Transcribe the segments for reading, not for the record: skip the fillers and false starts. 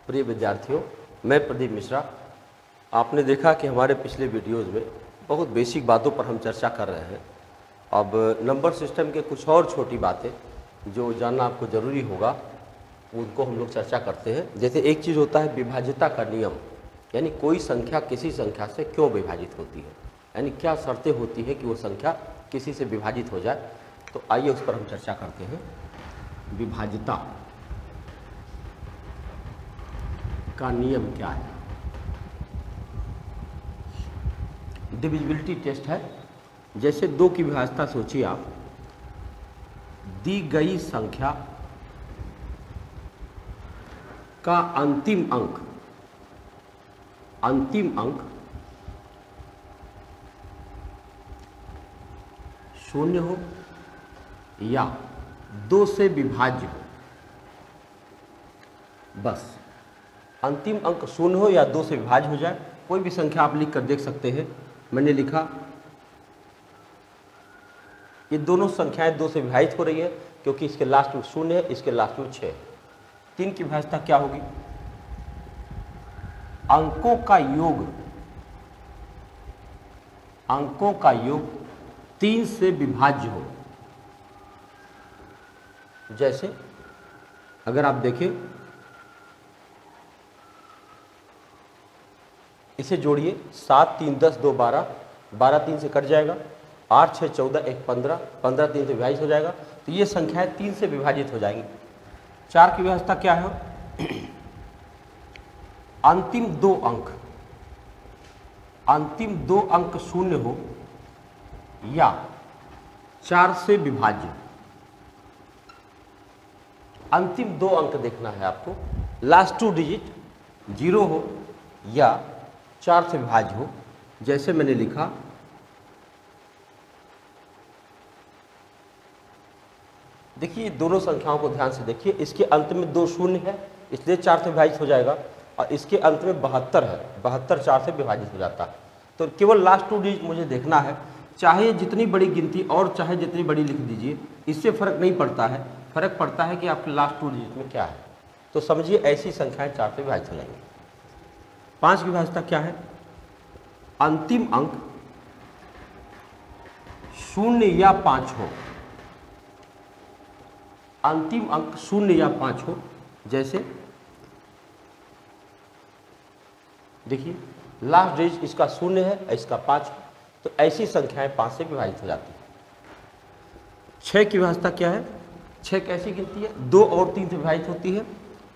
प्रिय विद्यार्थियों, मैं प्रदीप मिश्रा। आपने देखा कि हमारे पिछले वीडियोज़ में बहुत बेसिक बातों पर हम चर्चा कर रहे हैं। अब नंबर सिस्टम के कुछ और छोटी बातें जो जानना आपको ज़रूरी होगा उनको हम लोग चर्चा करते हैं। जैसे एक चीज़ होता है विभाज्यता का नियम, यानी कोई संख्या किसी संख्या से क्यों विभाजित होती है, यानी क्या शर्तें होती है कि वो संख्या किसी से विभाजित हो जाए। तो आइए उस पर हम चर्चा करते हैं। विभाज्यता का नियम क्या है? डिविजिबिलिटी टेस्ट है। जैसे 2 की विभाज्यता सोचिए आप, दी गई संख्या का अंतिम अंक 0 हो या 2 से विभाज्य हो। बस अंतिम अंक 0 हो या 2 से विभाज्य हो जाए। कोई भी संख्या आप लिख कर देख सकते हैं। मैंने लिखा ये दोनों संख्याएं 2 से विभाजित हो रही है क्योंकि इसके लास्ट में 0 है, इसके लास्ट में 6 है। 3 की विभाज्यता क्या होगी? अंकों का योग 3 से विभाज्य हो। जैसे अगर आप देखें, इसे जोड़िए, 7 3 10 2 12, 12 3 से कट जाएगा, 8 6 14 1 15, 15 3 से विभाजित हो जाएगा। तो ये संख्याएं 3 से विभाजित हो जाएंगी। 4 की विभाज्यता क्या है? अंतिम दो अंक 0 हो या 4 से विभाज्य। अंतिम 2 अंक देखना है आपको, लास्ट 2 डिजिट 0 हो या 4 से विभाज्य हो। जैसे मैंने लिखा, देखिए दोनों संख्याओं को ध्यान से देखिए। इसके अंत में 2 शून्य है इसलिए 4 से विभाजित हो जाएगा, और इसके अंत में 72 है, 72 4 से विभाजित हो जाता है। तो केवल लास्ट 2 डिजिट मुझे देखना है, चाहे जितनी बड़ी गिनती और चाहे जितनी बड़ी लिख दीजिए, इससे फर्क नहीं पड़ता है। फर्क पड़ता है कि आपके लास्ट 2 डिजिट में क्या है। तो समझिए ऐसी संख्याएं 4 से विभाजित हो जाएंगी। 5 की विभाज्यता क्या है? अंतिम अंक 0 या 5 हो। अंतिम अंक 0 या 5 हो। जैसे देखिए लास्ट डिजिट इसका 0 है, इसका 5 है, तो ऐसी संख्याएं 5 से विभाजित हो जाती है। 6 की विभाज्यता क्या है? 6 कैसी गिनती है? 2 और 3 से विभाजित होती है।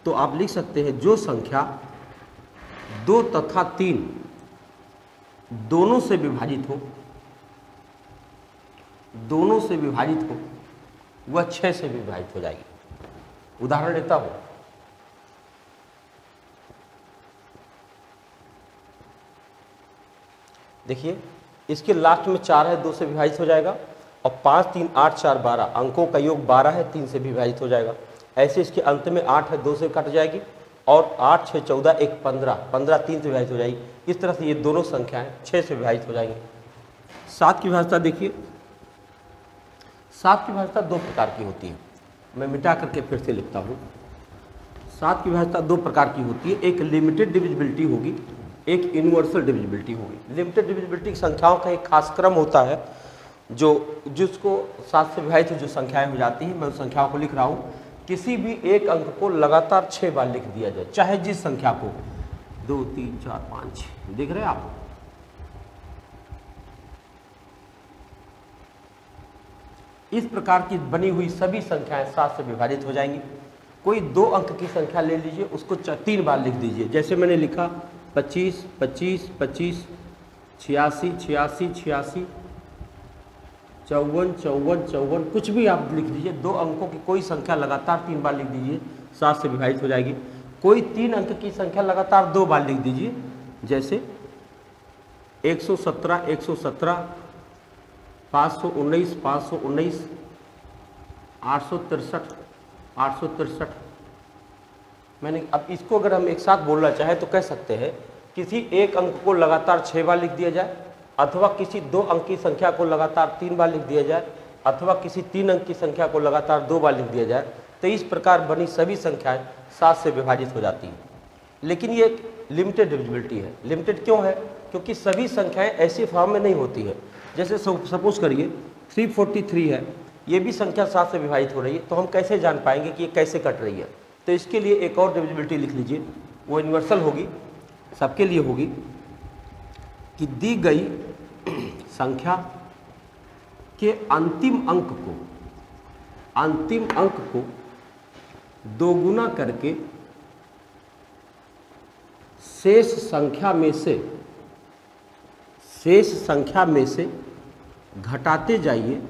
तो आप लिख सकते हैं जो संख्या 2 तथा 3 दोनों से विभाजित हो, वह 6 से विभाजित हो जाएगी। उदाहरण देता हूं, देखिए इसके लास्ट में 4 है, 2 से विभाजित हो जाएगा, और 5 3 8 4 12 अंकों का योग 12 है, 3 से विभाजित हो जाएगा। ऐसे इसके अंत में 8 है, 2 से कट जाएगी, और 8 6 14 1 15, 15 3 से विभाजित हो जाएगी। इस तरह से ये दोनों संख्याएं 6 से विभाजित हो जाएंगी। 7 की विभाज्यता देखिए, 7 की विभाज्यता 2 प्रकार की होती है। मैं मिटा करके फिर से लिखता हूँ। 7 की विभाज्यता 2 प्रकार की होती है। एक लिमिटेड डिविजिबिलिटी होगी, एक यूनिवर्सल डिविजिबिलिटी होगी। लिमिटेड डिविजिबिलिटी संख्याओं का एक खास क्रम होता है जिसको 7 से विभाजित जो संख्याएं हो जाती हैं, मैं उस संख्याओं को लिख रहा हूँ। किसी भी एक अंक को लगातार 6 बार लिख दिया जाए, चाहे जिस संख्या को, 2 3 4 5 6, देख रहे हैं आप। इस प्रकार की बनी हुई सभी संख्याएं 7 से विभाजित हो जाएंगी। कोई 2 अंक की संख्या ले लीजिए, उसको 3 बार लिख दीजिए। जैसे मैंने लिखा 25 25 25, 86 86 86, 54 54 54, कुछ भी आप लिख दीजिए। 2 अंकों की कोई संख्या लगातार 3 बार लिख दीजिए, 7 से विभाजित हो जाएगी। कोई 3 अंक की संख्या लगातार 2 बार लिख दीजिए। जैसे 117 117, 519 519, 863 863। मैंने अब इसको अगर हम एक साथ बोलना चाहें तो कह सकते हैं किसी एक अंक को लगातार 6 बार लिख दिया जाए, अथवा किसी 2 अंक की संख्या को लगातार 3 बार लिख दिया जाए, अथवा किसी 3 अंक की संख्या को लगातार 2 बार लिख दिया जाए। तो इस प्रकार बनी सभी संख्याएं 7 से विभाजित हो जाती हैं। लेकिन ये एक लिमिटेड डिविजिबिलिटी है। लिमिटेड क्यों है? क्योंकि सभी संख्याएं ऐसी फॉर्म में नहीं होती है। जैसे सपोज करिए 343 है, ये भी संख्या 7 से विभाजित हो रही है, तो हम कैसे जान पाएंगे कि ये कैसे कट रही है? तो इसके लिए एक और डिविजिबिलिटी लिख लीजिए, वो यूनिवर्सल होगी, सबके लिए होगी, कि दी गई संख्या के अंतिम अंक को दोगुना करके शेष संख्या में से घटाते जाइए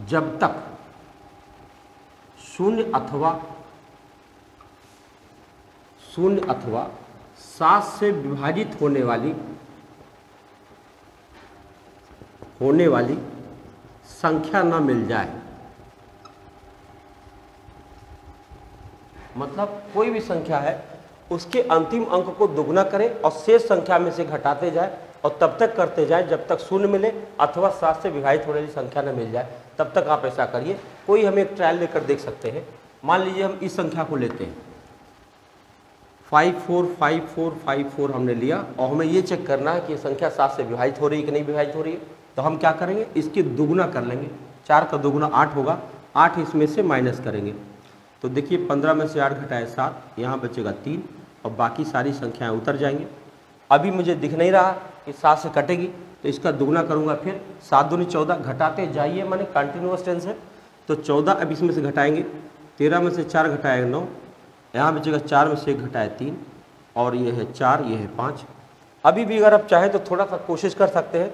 जब तक शून्य अथवा 7 से विभाजित होने वाली संख्या न मिल जाए। मतलब कोई भी संख्या है उसके अंतिम अंक को दुगना करें और शेष संख्या में से घटाते जाए और तब तक करते जाए जब तक शून्य मिले अथवा 7 से विभाजित होने वाली संख्या न मिल जाए, तब तक आप ऐसा करिए। कोई हम एक ट्रायल लेकर देख सकते हैं। मान लीजिए हम इस संख्या को लेते हैं 545454 हमने लिया और हमें ये चेक करना है कि ये संख्या 7 से विभाजित हो रही है कि नहीं विभाजित हो रही है। तो हम क्या करेंगे, इसकी दुगुना कर लेंगे। 4 का दुगुना 8 होगा, 8 इसमें से माइनस करेंगे तो देखिए 15 में से 8 घटाए 7, यहाँ बचेगा 3 और बाकी सारी संख्याएं उतर जाएंगी। अभी मुझे दिख नहीं रहा कि 7 से कटेगी, तो इसका दुगना करूँगा, फिर 7 दूनी 14, घटाते जाइए, माने कंटिन्यूअस टेंस है। तो 14 अब इसमें से घटाएंगे, 13 में से 4 घटाए 9, यहाँ बचेगा 4 में से 1 घटाए 3 और ये है 4, ये है 5। अभी भी अगर आप चाहें तो थोड़ा सा कोशिश कर सकते हैं,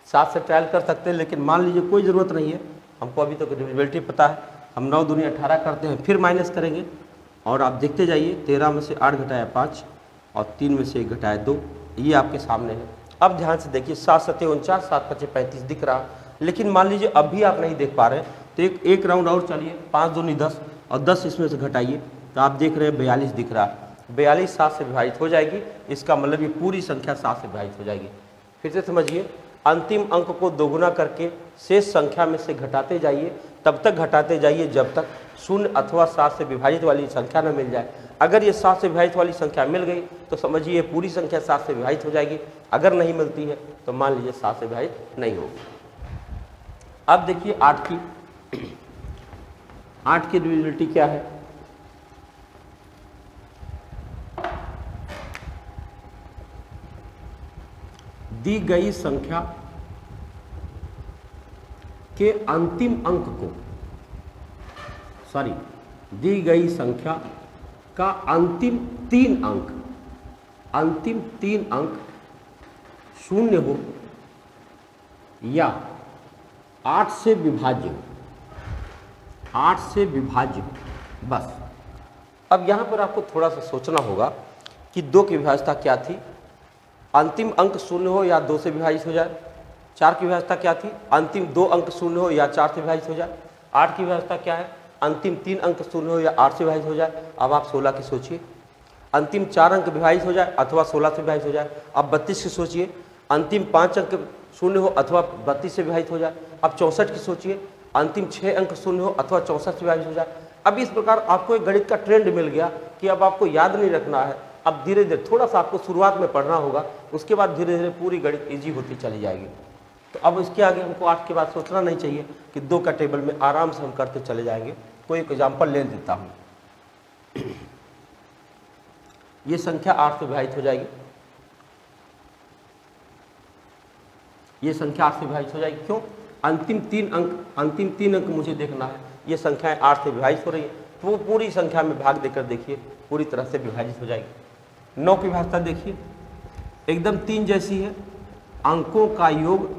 7 से ट्रायल कर सकते हैं, लेकिन मान लीजिए कोई ज़रूरत नहीं है, हमको अभी तो डिविजिबिलिटी पता है। हम 9 दूनी 18 करते हैं, फिर माइनस करेंगे और आप देखते जाइए 13 में से 8 घटाया 5 और 3 में से 1 घटाया 2, ये आपके सामने है। अब ध्यान से देखिए 7 7 49, 7 5 35 दिख रहा, लेकिन मान लीजिए अब भी आप नहीं देख पा रहे हैं तो एक राउंड और चलिए, 5 दूनी 10 और 10 इसमें से घटाइए तो आप देख रहे हैं 42 दिख रहा। 42 7 से विभाजित हो जाएगी, इसका मतलब ये पूरी संख्या 7 से विभाजित हो जाएगी। फिर से समझिए, अंतिम अंक को दोगुना करके शेष संख्या में से घटाते जाइए, तब तक घटाते जाइए जब तक शून्य अथवा 7 से विभाजित वाली संख्या न मिल जाए। अगर ये 7 से विभाजित वाली संख्या मिल गई तो समझिए ये पूरी संख्या 7 से विभाजित हो जाएगी। अगर नहीं मिलती है तो मान लीजिए 7 से विभाजित नहीं होगी। अब देखिए 8 की डिविजिबिलिटी क्या है? दी गई संख्या के अंतिम अंक को, दी गई संख्या का अंतिम 3 अंक शून्य हो या 8 से विभाज्य हो, बस। अब यहाँ पर आपको थोड़ा सा सोचना होगा कि 2 की विभाज्यता क्या थी, अंतिम अंक शून्य हो या 2 से विभाजित हो जाए। 4 की विभाज्यता क्या थी, अंतिम 2 अंक शून्य हो या 4 से विभाजित हो जाए। 8 की विभाज्यता क्या है, अंतिम 3 अंक शून्य हो या 8 से विभाजित हो जाए। अब आप 16 की सोचिए, अंतिम 4 अंक विभाजित हो जाए अथवा 16 से विभाजित हो जाए। अब 32 की सोचिए, अंतिम 5 अंक शून्य हो अथवा 32 से विभाजित हो जाए। अब 64 की सोचिए, अंतिम 6 अंक शून्य हो अथवा 64 से विभाजित हो जाए। अब इस प्रकार आपको एक गणित का ट्रेंड मिल गया कि अब आपको याद नहीं रखना है, अब धीरे धीरे थोड़ा सा आपको शुरुआत में पढ़ना होगा, उसके बाद धीरे धीरे पूरी गणित इजी होती चली जाएगी। तो अब इसके आगे हमको 8 के बाद सोचना नहीं चाहिए कि 2 का टेबल में आराम से हम करते चले जाएंगे। कोई एक एग्जाम्पल ले लेता हूँ, ये संख्या 8 से विभाजित हो जाएगी, ये संख्या 8 से विभाजित हो जाएगी। क्यों? अंतिम 3 अंक मुझे देखना है। ये संख्याएं 8 से विभाजित हो रही है तो वो पूरी संख्या में भाग देकर देखिए पूरी तरह से विभाजित हो जाएगी। 9 की विभाज्यता देखिए एकदम 3 जैसी है, अंकों का योग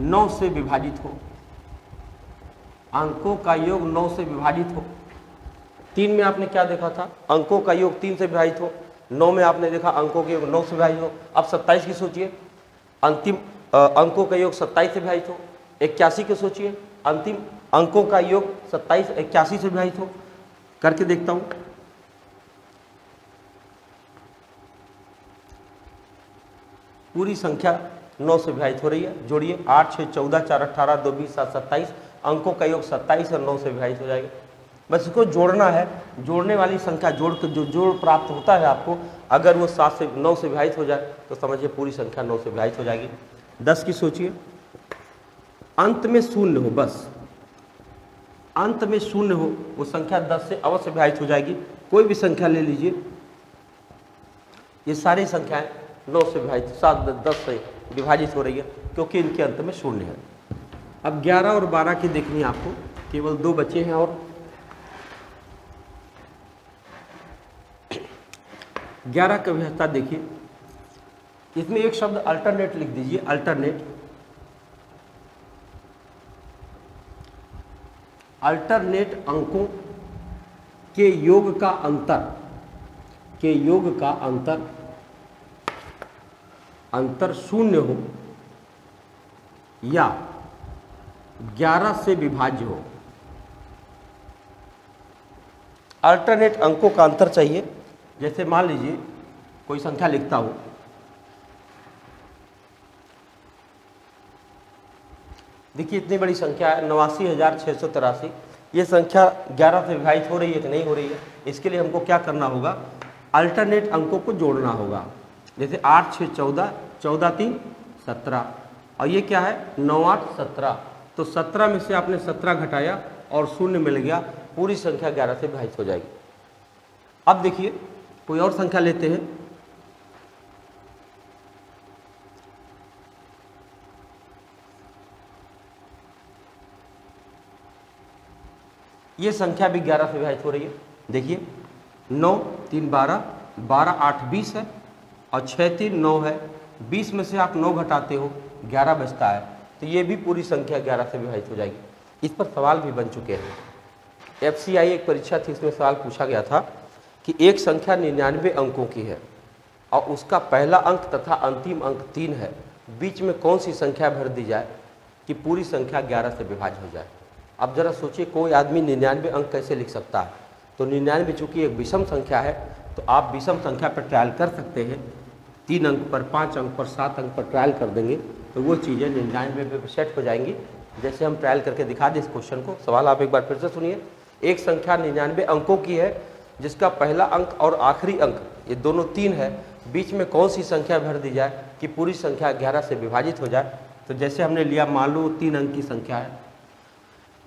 9 से विभाजित हो, अंकों का योग 9 से विभाजित हो। 3 में आपने क्या देखा था, अंकों का योग 3 से विभाजित हो। 9 में आपने देखा अंकों के योग 9 से विभाजित हो। अब 27 की सोचिए, अंतिम अंकों का योग 27 से विभाजित हो। 81 के सोचिए, अंतिम अंकों का योग 27 81 से विभाजित हो। करके देखता हूं, पूरी संख्या 9 से विभाजित हो रही है। जोड़िए 8 6 14 4 18 2 20 7 27, अंकों का योग 27 और 9 से विभाजित हो जाएगा। बस इसको जोड़ना है। जोड़ने वाली संख्या जोड़ के जो जोड़ प्राप्त होता है आपको, अगर वो 7 से 9 से विभाजित हो जाए तो समझिए पूरी संख्या 9 से विभाजित हो जाएगी। 10 की सोचिए, अंत में शून्य हो, बस अंत में शून्य हो, वो संख्या 10 से अवश्य विभाजित हो जाएगी। कोई भी संख्या ले लीजिए, ये सारी संख्याएं 9 से विभाजित 7 10 से विभाजित हो रही है क्योंकि इनके अंत में शून्य है। अब 11 और 12 की देखनी है आपको, केवल 2 बचे हैं। और 11 का विभाज्यता देखिए, इसमें एक शब्द अल्टरनेट लिख दीजिए, अल्टरनेट। अल्टरनेट अंकों के योग का अंतर शून्य हो या 11 से विभाज्य हो। अल्टरनेट अंकों का अंतर चाहिए। जैसे मान लीजिए कोई संख्या लिखता हूं, देखिए इतनी बड़ी संख्या है 89,683। ये संख्या 11 से विभाजित हो रही है कि नहीं हो रही है, इसके लिए हमको क्या करना होगा, अल्टरनेट अंकों को जोड़ना होगा। जैसे 8 6 14, 14 3 17, और ये क्या है 9 8 17। तो 17 में से आपने 17 घटाया और शून्य मिल गया, पूरी संख्या 11 से विभाजित हो जाएगी। अब देखिए कोई और संख्या लेते हैं, ये संख्या भी 11 से विभाजित हो रही है। देखिए 9 3 12, 12 8 20 है और 6 3 9 है। 20 में से आप 9 घटाते हो 11 बचता है, तो ये भी पूरी संख्या 11 से विभाजित हो जाएगी। इस पर सवाल भी बन चुके हैं। FCI एक परीक्षा थी, इसमें सवाल पूछा गया था कि एक संख्या 99 अंकों की है और उसका पहला अंक तथा अंतिम अंक 3 है, बीच में कौन सी संख्या भर दी जाए कि पूरी संख्या 11 से विभाजित हो जाए। अब जरा सोचिए, कोई आदमी 99 अंक कैसे लिख सकता है। तो 99 चूँकि एक विषम संख्या है, तो आप विषम संख्या पर ट्रायल कर सकते हैं। 3 अंक पर, 5 अंक पर, 7 अंक पर ट्रायल कर देंगे तो वो चीज़ें 99 पे सेट हो जाएंगी। जैसे हम ट्रायल करके दिखा दें इस क्वेश्चन को। सवाल आप एक बार फिर से सुनिए। एक संख्या 99 अंकों की है जिसका पहला अंक और आखिरी अंक ये दोनों 3 है, बीच में कौन सी संख्या भर दी जाए कि पूरी संख्या 11 से विभाजित हो जाए। तो जैसे हमने लिया, मान लो 3 अंक की संख्या है,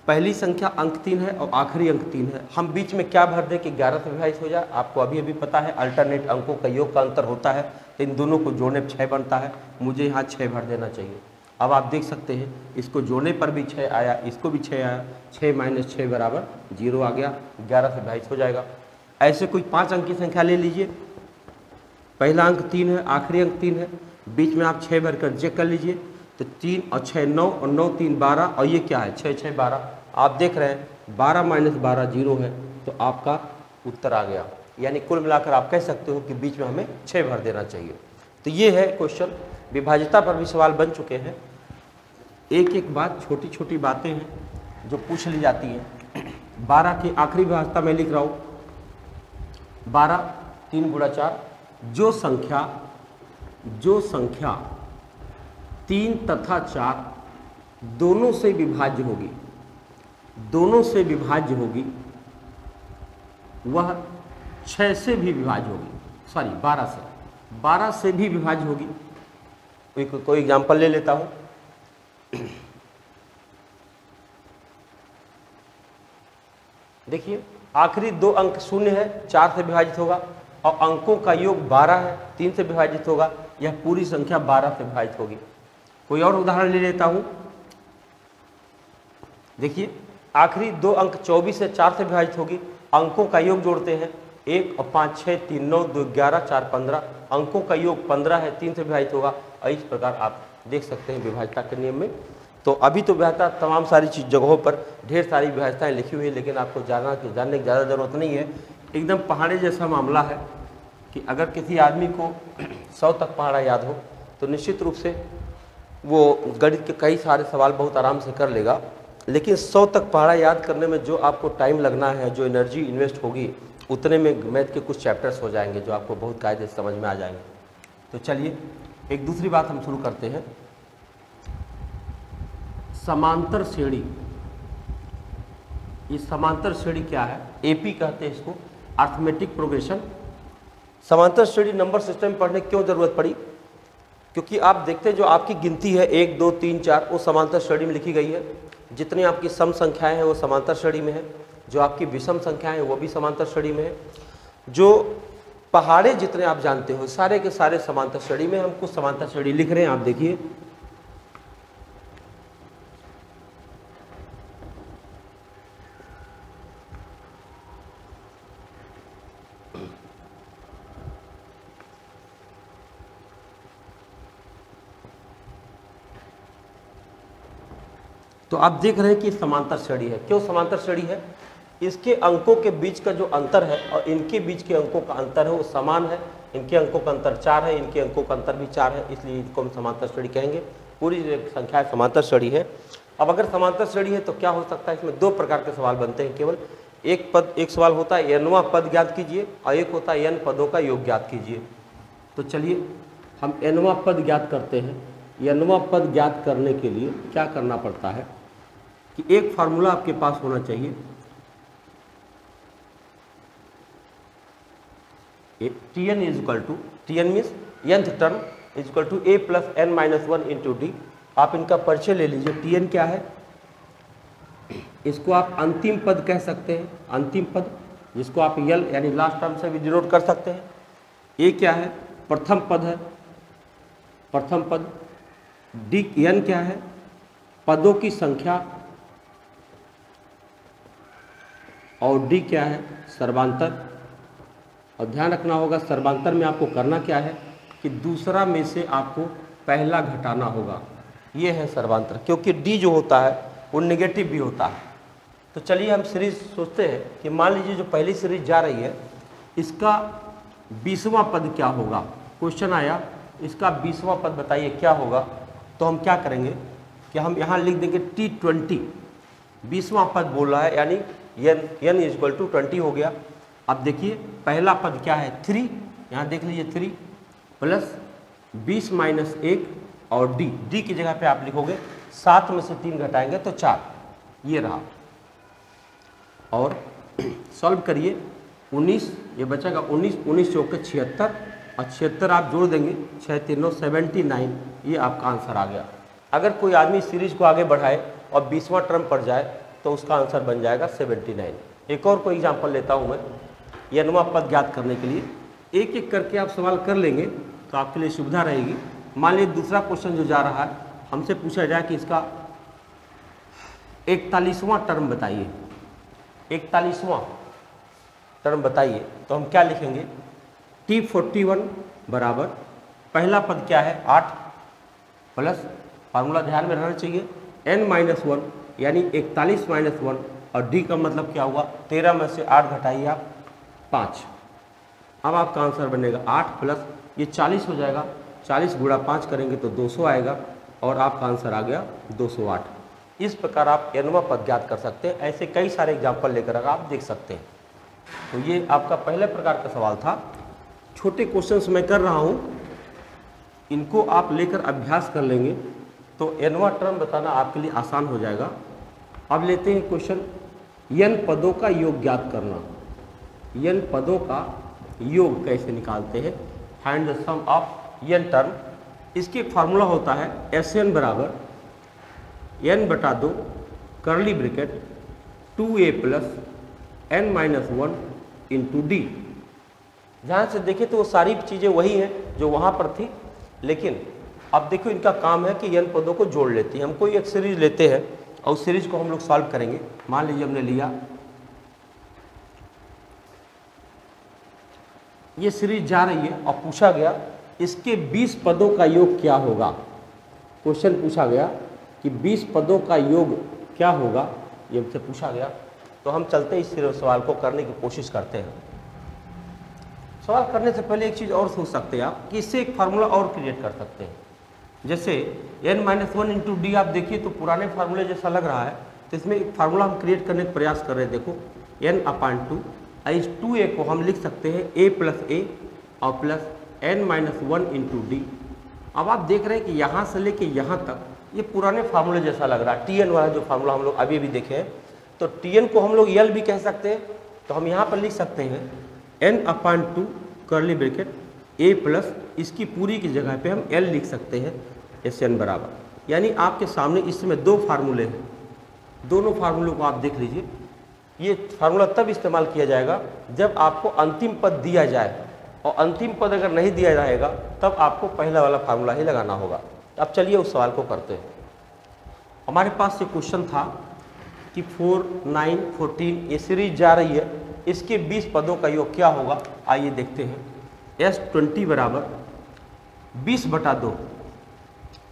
पहली संख्या अंक 3 है और आखिरी अंक 3 है, हम बीच में क्या भर दें कि 11 से विभाजित हो जाए। आपको अभी अभी पता है अल्टरनेट अंकों का योग का अंतर होता है, तो इन दोनों को जोड़ने पर 6 बनता है, मुझे यहाँ 6 भर देना चाहिए। अब आप देख सकते हैं इसको जोड़ने पर भी 6 आया, इसको भी 6 आया, 6 - 6 बराबर 0 आ गया, 11 से विभाजित हो जाएगा। ऐसे कोई 5 अंक की संख्या ले लीजिए, पहला अंक 3 है, आखिरी अंक 3 है, बीच में आप 6 भरकर चेक कर लीजिए, तो 3 और 6 9 और 9 3 12, और ये क्या है 6 6 12। आप देख रहे हैं 12 - 12 0 है, तो आपका उत्तर आ गया। यानी कुल मिलाकर आप कह सकते हो कि बीच में हमें 6 भर देना चाहिए। तो ये है क्वेश्चन। विभाज्यता पर भी सवाल बन चुके हैं। एक एक बात, छोटी छोटी बातें हैं जो पूछ ली जाती हैं। 12 की आखिरी विभाज्यता में लिख रहा हूँ, 12 3 × 4, जो संख्या 3 तथा 4 दोनों से विभाज्य होगी, वह 6 से भी विभाज्य होगी। सॉरी 12 से भी विभाज्य होगी। कोई एग्जाम्पल ले लेता हूं। देखिए आखिरी 2 अंक 0 है, 4 से विभाजित होगा, और अंकों का योग 12 है, 3 से विभाजित होगा, यह पूरी संख्या 12 से विभाजित होगी। कोई और उदाहरण ले लेता हूं। देखिए आखिरी 2 अंक 24 है, 4 से विभाजित होगी, अंकों का योग जोड़ते हैं, 1 और 5 6 3 9 2 11 4 15, अंकों का योग 15 है, 3 से विभाजित होगा। और इस प्रकार आप देख सकते हैं विभाज्यता के नियम में। तो अभी तो विभाज्यता तमाम सारी जगहों पर ढेर सारी विभाज्यताएं लिखी हुई है, लेकिन आपको जानने की ज़्यादा ज़रूरत नहीं है। एकदम पहाड़े जैसा मामला है कि अगर किसी आदमी को 100 तक पहाड़ा याद हो तो निश्चित रूप से वो गणित के कई सारे सवाल बहुत आराम से कर लेगा। लेकिन 100 तक पहाड़ा याद करने में जो आपको टाइम लगना है, जो एनर्जी इन्वेस्ट होगी, उतने में मैथ के कुछ चैप्टर्स हो जाएंगे जो आपको बहुत कायदे से समझ में आ जाएंगे। तो चलिए एक दूसरी बात हम शुरू करते हैं। समांतर श्रेणी ये समांतर श्रेणी क्या है, एपी कहते हैं इसको, अर्थमेटिक प्रोग्रेशन। समांतर श्रेणी नंबर सिस्टम में पढ़ने की क्यों जरूरत पड़ी, क्योंकि आप देखते हैं जो आपकी गिनती है 1 2 3 4 वो समांतर श्रेणी में लिखी गई है। जितनी आपकी सम संख्याएं हैं वो समांतर श्रेणी में है, जो आपकी विषम संख्याएं हैं वो भी समांतर श्रेणी में है, जो पहाड़े जितने आप जानते हो सारे के सारे समांतर श्रेणी में। हम कुछ समांतर श्रेणी लिख रहे हैं, आप देखिए। तो आप देख रहे हैं कि समांतर श्रेणी है। क्यों समांतर श्रेणी है, इसके अंकों के बीच का जो अंतर है और इनके बीच के अंकों का अंतर है वो समान है। इनके अंकों का अंतर 4 है, इनके अंकों का अंतर भी 4 है, इसलिए इनको हम समांतर श्रेणी कहेंगे। पूरी संख्या समांतर श्रेणी है। अब अगर समांतर श्रेणी है तो क्या हो सकता है, इसमें 2 प्रकार के सवाल बनते हैं केवल। एक सवाल होता है nवां पद ज्ञात कीजिए और एक होता है n पदों का योग ज्ञात कीजिए। तो चलिए हम nवां पद ज्ञात करते हैं। nवां पद ज्ञात करने के लिए क्या करना पड़ता है कि एक फार्मूला आपके पास होना चाहिए, Tn is equal to, Tn means nth term is equal to a plus n minus 1 into D. आप इनका परिचय ले लीजिए। Tn क्या है, इसको आप अंतिम पद कह सकते हैं, अंतिम पद, जिसको आप यल यानी लास्ट टर्म से भी डिनोट कर सकते हैं। a क्या है, प्रथम पद है, प्रथम पद। n क्या है, पदों की संख्या, और d क्या है, सर्वांतर। और ध्यान रखना होगा सर्वांतर में आपको करना क्या है कि दूसरा में से आपको पहला घटाना होगा, ये है सर्वांतर। क्योंकि d जो होता है वो नेगेटिव भी होता है। तो चलिए हम सीरीज सोचते हैं कि मान लीजिए जो पहली सीरीज जा रही है इसका 20वां पद क्या होगा। क्वेश्चन आया इसका 20वां पद बताइए क्या होगा। तो हम क्या करेंगे कि हम यहाँ लिख देंगे T20, 20वां पद बोल रहा है, यानी n इज इक्वल टू 20 हो गया। अब देखिए पहला पद क्या है 3, यहाँ देख लीजिए 3 प्लस 20 माइनस 1 और d की जगह पे आप लिखोगे 7 में से 3 घटाएंगे तो 4, ये रहा। और सॉल्व करिए 19, ये बचेगा 19 चौक 76 और 76 आप जोड़ देंगे 6 3 9 79, ये आपका आंसर आ गया। अगर कोई आदमी सीरीज को आगे बढ़ाए और 20वां टर्म पड़ जाए तो उसका आंसर बन जाएगा 79। एक और कोई एग्जांपल लेता हूं मैं, nवां पद ज्ञात करने के लिए एक एक करके आप सवाल कर लेंगे तो आपके लिए सुविधा रहेगी। मान लीजिए दूसरा क्वेश्चन जो जा रहा है, हमसे पूछा जाए कि इसका 41वां टर्म बताइए, 41वां टर्म बताइए। तो हम क्या लिखेंगे, T41 बराबर पहला पद क्या है 8 प्लस, फार्मूला ध्यान में रहना चाहिए, n-1 यानी 41 माइनस 1 और d का मतलब क्या हुआ 13 में से 8 घटाइए आप 5। अब आपका आंसर बनेगा 8 प्लस ये 40 हो जाएगा, 40 गुणा 5 करेंगे तो 200 आएगा और आपका आंसर आ गया 208। इस प्रकार आप nवां पद ज्ञात कर सकते हैं। ऐसे कई सारे एग्जाम्पल लेकर आप देख सकते हैं। तो ये आपका पहले प्रकार का सवाल था। छोटे क्वेश्चंस मैं कर रहा हूँ, इनको आप लेकर अभ्यास कर लेंगे तो nवां टर्म बताना आपके लिए आसान हो जाएगा। अब लेते हैं क्वेश्चन, n पदों का योग ज्ञात करना। n पदों का योग कैसे निकालते हैं, find the sum of n term. इसके फार्मूला होता है Sn बराबर n बटा 2 करली bracket 2a plus n-1 into D. ध्यान से देखें तो वो सारी चीज़ें वही हैं जो वहाँ पर थी, लेकिन अब देखो इनका काम है कि n पदों को जोड़ लेती है। हम कोई एक सीरीज लेते हैं और उस सीरीज को हम लोग सॉल्व करेंगे। मान लीजिए हमने लिया ये सीरीज जा रही है और पूछा गया इसके 20 पदों का योग क्या होगा। क्वेश्चन पूछा गया कि 20 पदों का योग क्या होगा, ये हमसे पूछा गया। तो हम चलते इस सवाल को करने की कोशिश करते हैं। सवाल करने से पहले एक चीज़ और सोच सकते हैं आप कि इससे एक फार्मूला और क्रिएट कर सकते हैं। जैसे n-1 इंटू डी आप देखिए तो पुराने फार्मूले जैसा लग रहा है, तो इसमें एक फार्मूला हम क्रिएट करने का प्रयास कर रहे हैं। देखो n/2, इस 2a को हम लिख सकते हैं a प्लस a और प्लस n-1 इंटू डी। अब आप देख रहे हैं कि यहाँ से लेके यहाँ तक ये पुराने फार्मूले जैसा लग रहा है। Tn वाला जो फार्मूला हम लोग अभी भी देखे हैं तो Tn को हम लोग L भी कह सकते हैं, तो हम यहाँ पर लिख सकते हैं n/2 curly bracket a plus इसकी पूरी की जगह पे हम L लिख सकते हैं Sn बराबर, यानी आपके सामने इसमें दो फार्मूले हैं, दोनों फार्मूलों को आप देख लीजिए। ये फार्मूला तब इस्तेमाल किया जाएगा जब आपको अंतिम पद दिया जाए, और अंतिम पद अगर नहीं दिया जाएगा तब आपको पहला वाला फार्मूला ही लगाना होगा। अब चलिए उस सवाल को करते हैं। हमारे पास ये क्वेश्चन था कि 4, 9, 14 ये सीरीज जा रही है, इसके 20 पदों का योग क्या होगा, आइए देखते हैं। S20 बराबर 20/2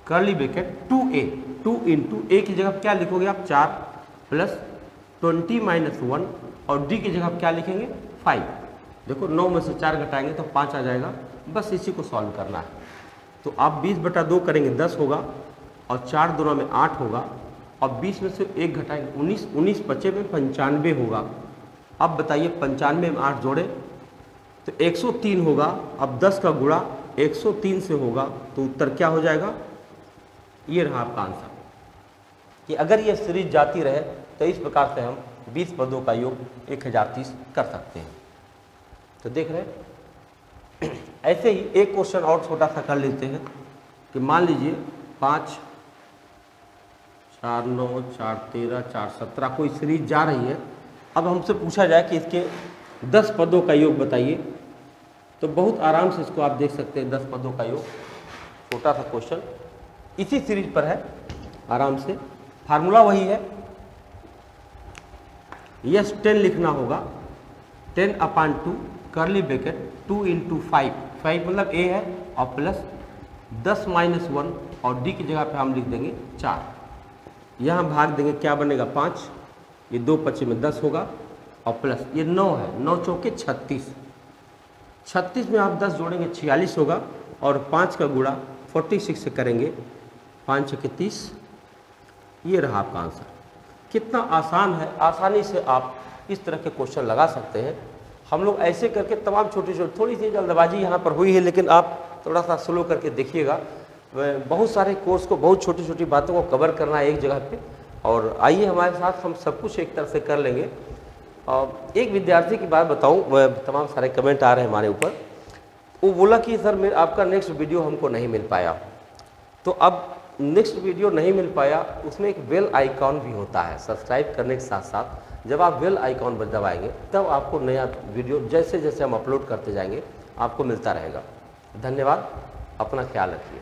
कर्ली ब्रैकेट 2a, 2 इंटू ए की जगह क्या लिखोगे आप 4 प्लस 20 - 1 और डी की जगह क्या लिखेंगे 5। देखो 9 में से 4 घटाएंगे तो 5 आ जाएगा, बस इसी को सॉल्व करना है। तो आप 20/2 करेंगे 10 होगा, और 4 दूना में 8 होगा, और 20 में से 1 घटाएंगे 19, 19 बचे में 95 होगा। अब बताइए 95 में 8 जोड़े तो 103 होगा। अब 10 का गुणा 103 से होगा, तो उत्तर क्या हो जाएगा, ये रहा आपका आंसर। कि अगर ये सीरीज जाती रहे तो इस प्रकार से हम 20 पदों का योग 1030 कर सकते हैं। तो देख रहे हैं। ऐसे ही एक क्वेश्चन और छोटा सा कर लेते हैं कि मान लीजिए 5, 4, 9, 4, 13, 4, 17 कोई सीरीज जा रही है। अब हमसे पूछा जाए कि इसके 10 पदों का योग बताइए, तो बहुत आराम से इसको आप देख सकते हैं। 10 पदों का योग, छोटा सा क्वेश्चन इसी सीरीज पर है, आराम से फार्मूला वही है। यस 10 लिखना होगा, 10/2 कर्ली ब्रैकेट 2 इंटू 5, 5 मतलब a है, और प्लस 10 - 1 और d की जगह पे हम लिख देंगे 4। यहाँ भाग देंगे क्या बनेगा 5, ये 2 25 में 10 होगा, और प्लस ये 9 है, 9 चौके 36, 36 में आप 10 जोड़ेंगे 46 होगा, और 5 का गुणा 46 से करेंगे 5 छके 30। ये रहा आपका आंसर। कितना आसान है, आसानी से आप इस तरह के क्वेश्चन लगा सकते हैं। हम लोग ऐसे करके तमाम छोटी छोटी, थोड़ी सी जल्दबाजी यहाँ पर हुई है, लेकिन आप थोड़ा सा स्लो करके देखिएगा। बहुत सारे कोर्स को, बहुत छोटी छोटी बातों को कवर करना है एक जगह पे, और आइए हमारे साथ हम सब कुछ एक तरह से कर लेंगे। एक विद्यार्थी की बात बताऊँ, तमाम सारे कमेंट आ रहे हैं हमारे ऊपर। वो बोला कि सर मेरा आपका नेक्स्ट वीडियो हमको नहीं मिल पाया। तो अब नेक्स्ट वीडियो नहीं मिल पाया, उसमें एक बेल आइकॉन भी होता है। सब्सक्राइब करने के साथ साथ जब आप बेल आइकॉन पर दबाएंगे तब आपको नया वीडियो जैसे जैसे हम अपलोड करते जाएंगे आपको मिलता रहेगा। धन्यवाद, अपना ख्याल रखिए।